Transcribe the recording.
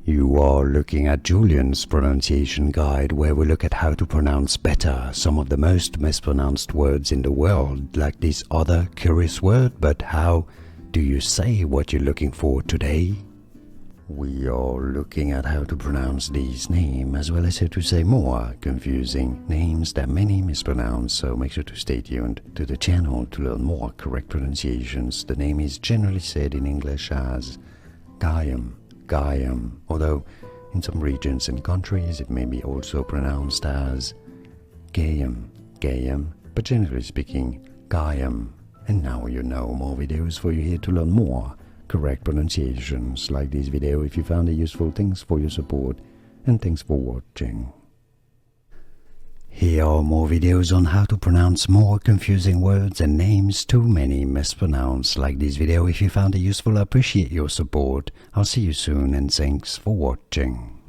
You are looking at Julian's pronunciation guide, where we look at how to pronounce better some of the most mispronounced words in the world, like this other curious word. But how do you say what you're looking for today? We are looking at how to pronounce these names, as well as how to say more confusing names that many mispronounce, so make sure to stay tuned to the channel to learn more correct pronunciations. The name is generally said in English as Gaiam, Gaiam, although in some regions and countries it may be also pronounced as Gaiam, Gaiam, but generally speaking, Gaiam. And now you know. More videos for you here to learn more correct pronunciations. Like this video if you found it useful. Thanks for your support and thanks for watching. Here are more videos on how to pronounce more confusing words and names too many mispronounced. Like this video if you found it useful. I appreciate your support. I'll see you soon and thanks for watching.